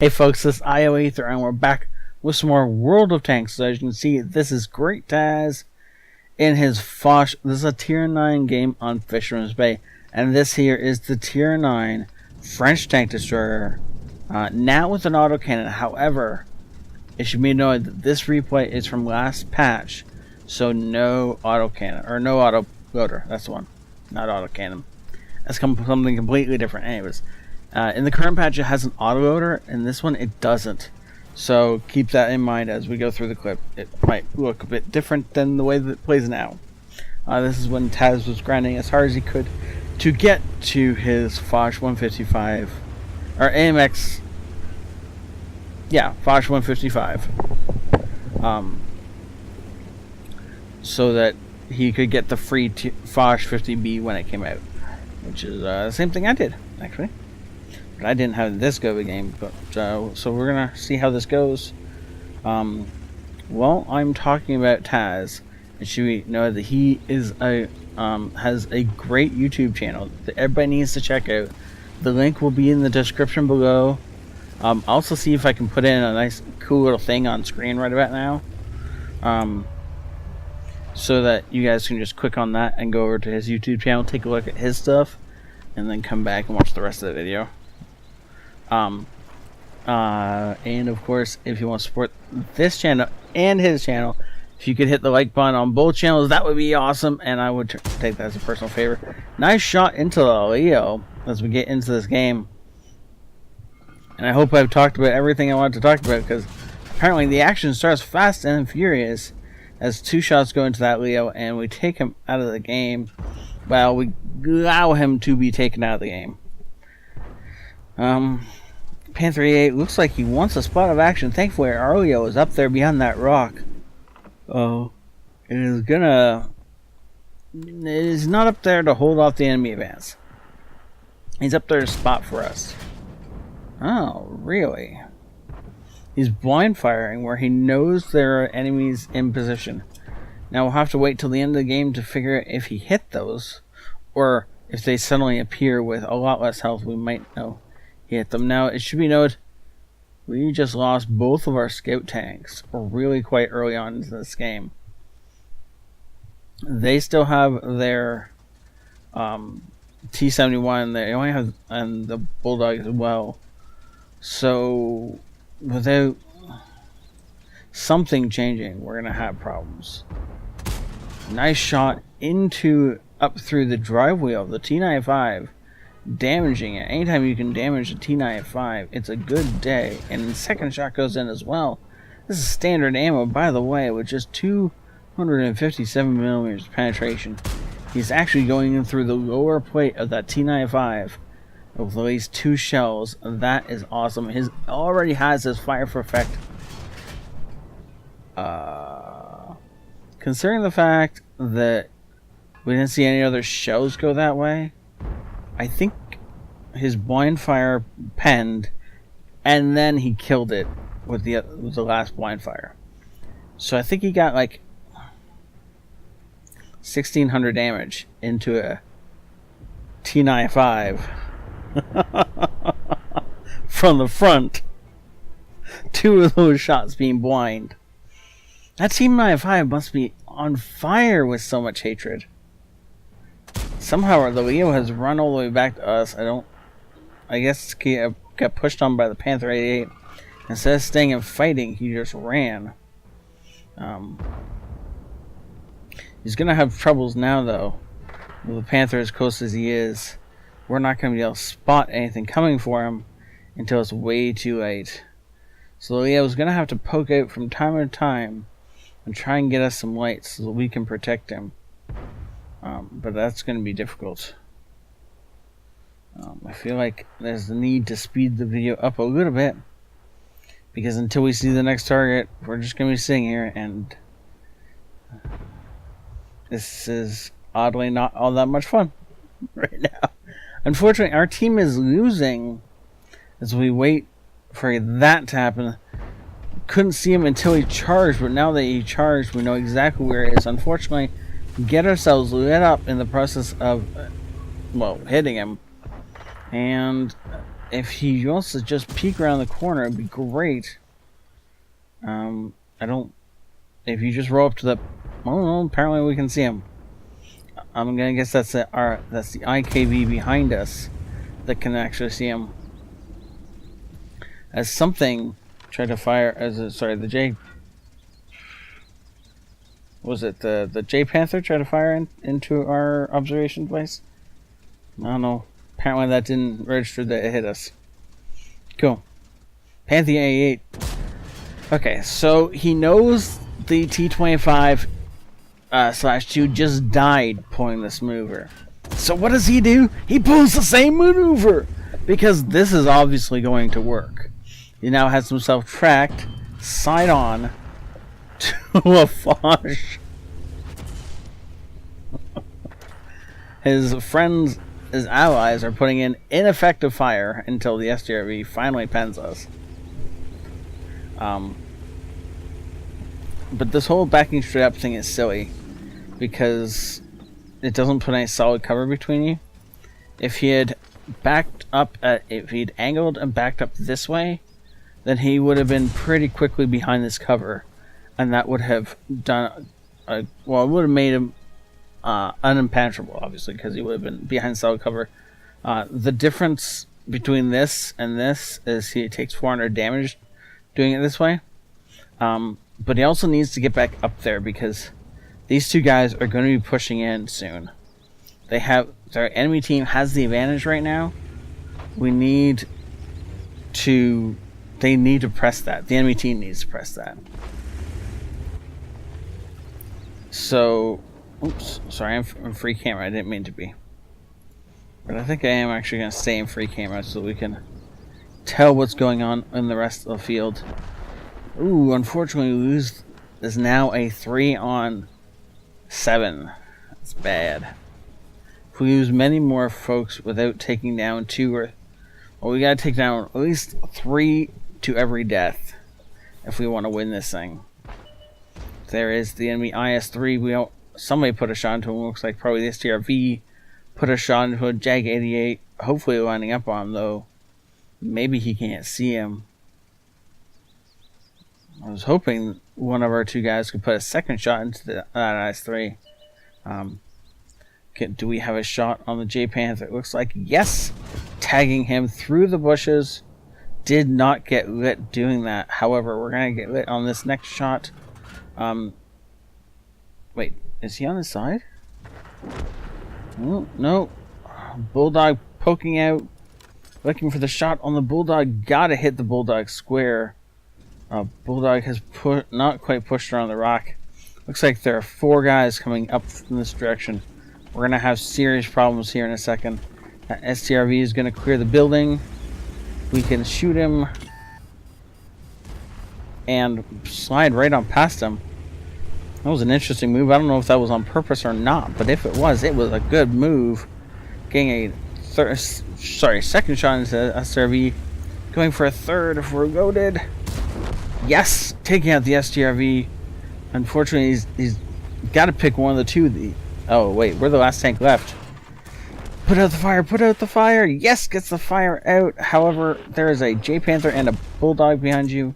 Hey folks, this is ioEther and we're back with some more World of Tanks. So as you can see, this is Great Taz in his Foch. This is a tier 9 game on Fisherman's Bay. And this here is the tier 9 French tank destroyer. Now with an autocannon. However, it should be noted that this replay is from last patch. So no autocannon, or no autoloader. That's the one. Not autocannon. That's something completely different. Anyways. In the current patch it has an autoloader, and this one it doesn't. So keep that in mind as we go through the clip. It might look a bit different than the way that it plays now. This is when Taz was grinding as hard as he could to get to his Foch 155, or AMX. Yeah, Foch 155. So that he could get the free Foch 50B when it came out, which is the same thing I did actually. I didn't have this go of a game, but so we're gonna see how this goes. Well, I'm talking about Taz. It should be noted that he is a has a great YouTube channel that everybody needs to check out. The link will be in the description below. I'll also see if I can put in a nice, cool little thing on screen right about now, so that you guys can just click on that and go over to his YouTube channel, take a look at his stuff, and then come back and watch the rest of the video. And of course, if you want to support this channel and his channel, if you could hit the like button on both channels, that would be awesome, and I would take that as a personal favor. Nice shot into the Leo as we get into this game, and I hope I've talked about everything I wanted to talk about, because apparently the action starts fast and furious as two shots go into that Leo and we take him out of the game. Well, we allow him to be taken out of the game. Panther 88 looks like he wants a spot of action. Thankfully, Arleo is up there behind that rock. Oh, it is not up there to hold off the enemy advance. He's up there to spot for us. Oh, really? He's blind firing where he knows there are enemies in position. Now we'll have to wait till the end of the game to figure out if he hit those, or if they suddenly appear with a lot less health. We might know he hit them. Now it should be noted, we just lost both of our scout tanks really quite early on into this game. They still have their T-71. They only have, and the Bulldog as well. So without something changing, we're gonna have problems. Nice shot into up through the drive wheel of the T-95, damaging it. Anytime you can damage a T-95, it's a good day. And the second shot goes in as well. This is standard ammo, by the way, with just 257 millimeters penetration. He's actually going in through the lower plate of that T-95 with at least 2 shells. That is awesome. His already has his fire for effect. Considering the fact that we didn't see any other shells go that way, I think his blind fire penned, and then he killed it with the last blind fire. So I think he got like 1,600 damage into a T-95 from the front. 2 of those shots being blind. That T-95 must be on fire with so much hatred. Somehow the Leo has run all the way back to us. I guess he got pushed on by the Panther 88. Instead of staying and fighting, he just ran. He's gonna have troubles now though. With the Panther as close as he is, we're not gonna be able to spot anything coming for him until it's way too late. So Leo's gonna have to poke out from time to time and try and get us some lights so that we can protect him. But that's going to be difficult. I feel like there's the need to speed the video up a little bit, because until we see the next target, we're just going to be sitting here, and this is oddly not all that much fun right now. Unfortunately, our team is losing as we wait for that to happen. Couldn't see him until he charged, but now that he charged, we know exactly where he is. Unfortunately, we get ourselves lit up in the process of, well, hitting him, and if he wants to just peek around the corner, it'd be great. I don't... If you just roll up to the... Oh, no, apparently we can see him. I'm gonna guess that's the IKV behind us that can actually see him. As something tried to fire... the J... Was it the J Panther tried to fire into our observation device? I don't know. Apparently that didn't register that it hit us. Cool. Pantheon 88. Okay, so he knows the T-25 /2 just died pulling this maneuver. So what does he do? He pulls the same maneuver! Because this is obviously going to work. He now has himself tracked side on to a Foch. His friends, his allies, are putting in ineffective fire until the STRV finally pens us. But this whole backing straight up thing is silly because it doesn't put any solid cover between you. If he had if he'd angled and backed up this way, then he would have been pretty quickly behind this cover, and that would have done it would have made him unimpenetrable, obviously, because he would have been behind solid cover. The difference between this and this is he takes 400 damage doing it this way. But he also needs to get back up there because these two guys are going to be pushing in soon. Their enemy team has the advantage right now. They need to press that. The enemy team needs to press that. So, oops, sorry, I'm free camera. I didn't mean to be. But I think I am actually going to stay in free camera so we can tell what's going on in the rest of the field. Ooh, unfortunately, we lose. Is now a 3-on-7. That's bad. If we lose many more folks without taking down we gotta take down at least 3 to every death if we want to win this thing. There is the enemy IS-3. Somebody put a shot into him. Looks like probably the STRV put a shot into a Jag 88. Hopefully lining up on him, though. Maybe he can't see him. I was hoping one of our two guys could put a second shot into that IS-3. Do we have a shot on the J Panther? It looks like yes. Tagging him through the bushes. Did not get lit doing that. However, we're going to get lit on this next shot. Wait, is he on the side? Oh, no. Bulldog poking out. Looking for the shot on the Bulldog. Gotta hit the Bulldog square. Bulldog has not quite pushed around the rock. Looks like there are 4 guys coming up from this direction. We're going to have serious problems here in a second. STRV is going to clear the building. We can shoot him and slide right on past him. That was an interesting move. I don't know if that was on purpose or not, but if it was a good move. Getting a second shot into STRV. Going for a third if we're loaded. Yes, taking out the STRV. Unfortunately, he's got to pick one of the two. Oh wait, we're the last tank left. Put out the fire! Put out the fire! Yes, gets the fire out. However, there is a J Panther and a Bulldog behind you.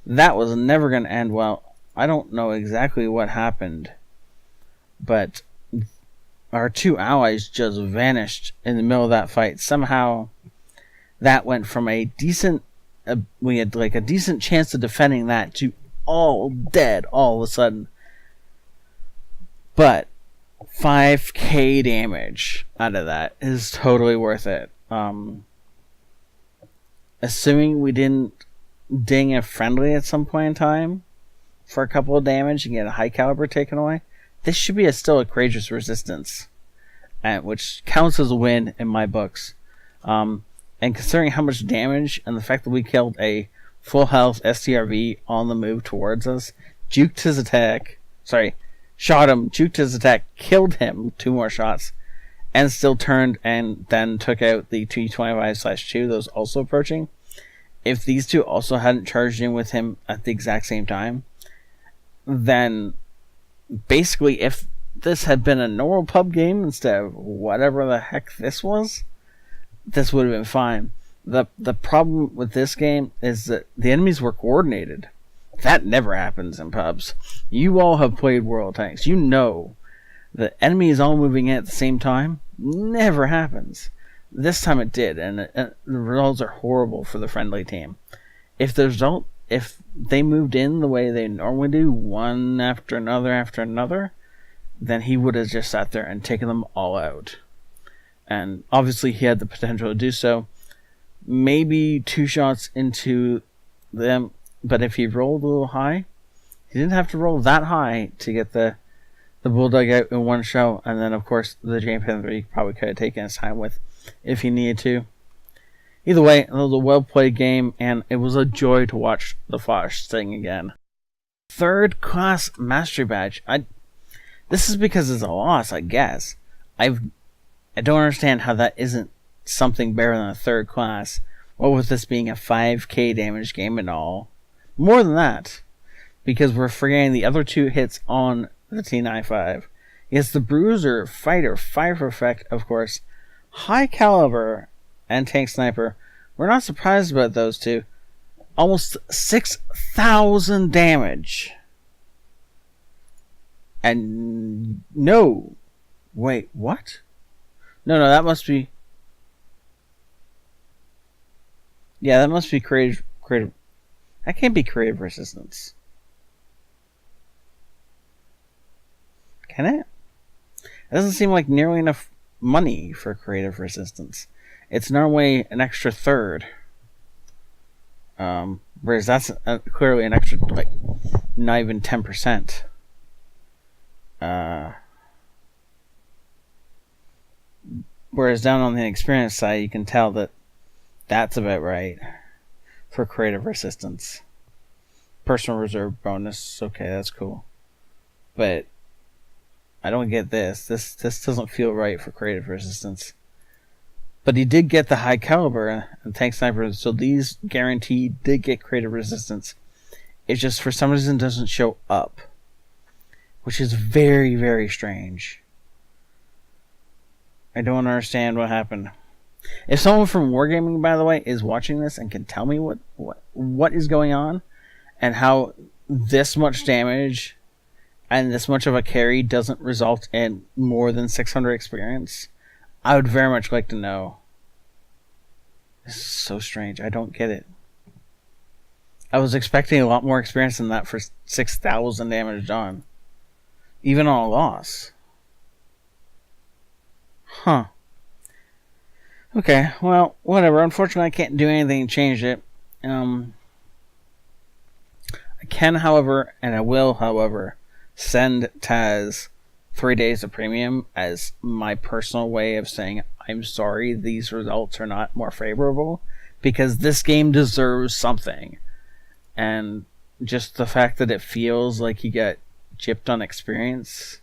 That was never going to end well. I don't know exactly what happened, but our two allies just vanished in the middle of that fight. Somehow, that went from a decent. We had like a decent chance of defending that to all dead all of a sudden. But 5k damage out of that is totally worth it. Assuming we didn't ding a friendly at some point in time for a couple of damage and get a high caliber taken away, this should be still a courageous resistance, which counts as a win in my books. And considering how much damage and the fact that we killed a full health STRV on the move towards us, juked his attack, shot him, juked his attack, killed him 2 more shots, and still turned and then took out the T-25/2 that was also approaching. If these two also hadn't charged in with him at the exact same time, then basically if this had been a normal pub game instead of whatever the heck this was, this would have been fine. The problem with this game is that the enemies were coordinated. That never happens in pubs. You all have played World of Tanks. You know the enemies all moving in at the same time never happens. This time it did, and the results are horrible for the friendly team. If they moved in the way they normally do, one after another, then he would have just sat there and taken them all out. And obviously he had the potential to do so. Maybe 2 shots into them, but if he rolled a little high, he didn't have to roll that high to get the Bulldog out in one shot, and then of course the James Panther he probably could have taken his time with if he needed to. Either way, it was a well-played game, and it was a joy to watch the Foch sing again. 3rd class mastery badge. This is because it's a loss, I guess. I don't understand how that isn't something better than a 3rd class. What with this being a 5k damage game and all. More than that, because we're forgetting the other 2 hits on the T95. Yes, the Bruiser, Fighter, Fire Effect, of course, High Caliber, and Tank Sniper. We're not surprised about those 2. Almost 6,000 damage. And no. Wait, what? No, that must be... Yeah, that must be creative... That can't be creative resistance. Can it? It doesn't seem like nearly enough money for creative resistance. It's normally an extra 3rd. Whereas that's clearly an extra, like, not even 10%. Whereas down on the experience side, you can tell that that's about right for creative resistance. Personal reserve bonus, okay, that's cool. But I don't get this. This doesn't feel right for creative resistance. But he did get the High Caliber and Tank Sniper, so these guaranteed did get creative resistance. It just for some reason doesn't show up, which is very, very strange. I don't understand what happened. If someone from Wargaming, by the way, is watching this and can tell me what is going on and how this much damage and this much of a carry doesn't result in more than 600 experience, I would very much like to know. This is so strange. I don't get it. I was expecting a lot more experience than that for 6,000 damage done. Even on a loss. Huh. Okay, well, whatever. Unfortunately, I can't do anything to change it. I can, however, and I will, however, send Taz 3 days of premium as my personal way of saying I'm sorry these results are not more favorable, because this game deserves something. And just the fact that it feels like you got gypped on experience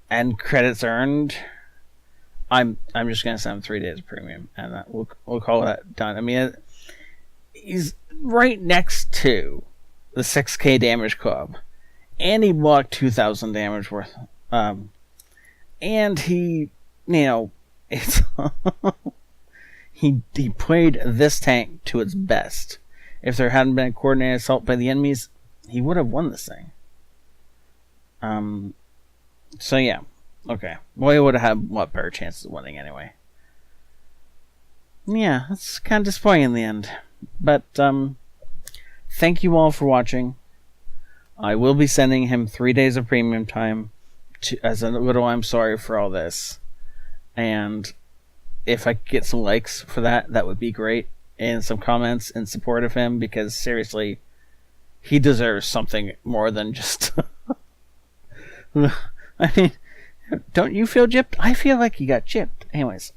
and credits earned, I'm just gonna send him 3 days of premium, and that we'll call that done. I mean, he's right next to the 6k damage club, and he blocked 2,000 damage worth. And he, it's he played this tank to its best. If there hadn't been a coordinated assault by the enemies, he would have won this thing. So yeah, okay. Well, he would have had what better chances of winning anyway. Yeah, that's kind of disappointing in the end. But thank you all for watching. I will be sending him 3 days of premium time as a little I'm sorry for all this. And if I could get some likes for that, that would be great. And some comments in support of him, because seriously, he deserves something more than just... I mean, don't you feel gypped? I feel like you got gypped. Anyways,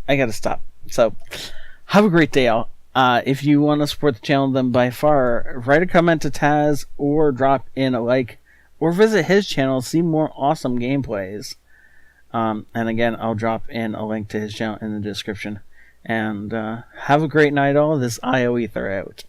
I gotta stop. So, have a great day, all. If you want to support the channel, then by far, write a comment to Taz, or drop in a like, or visit his channel to see more awesome gameplays. And again, I'll drop in a link to his channel in the description. And have a great night, all. This ioEther out.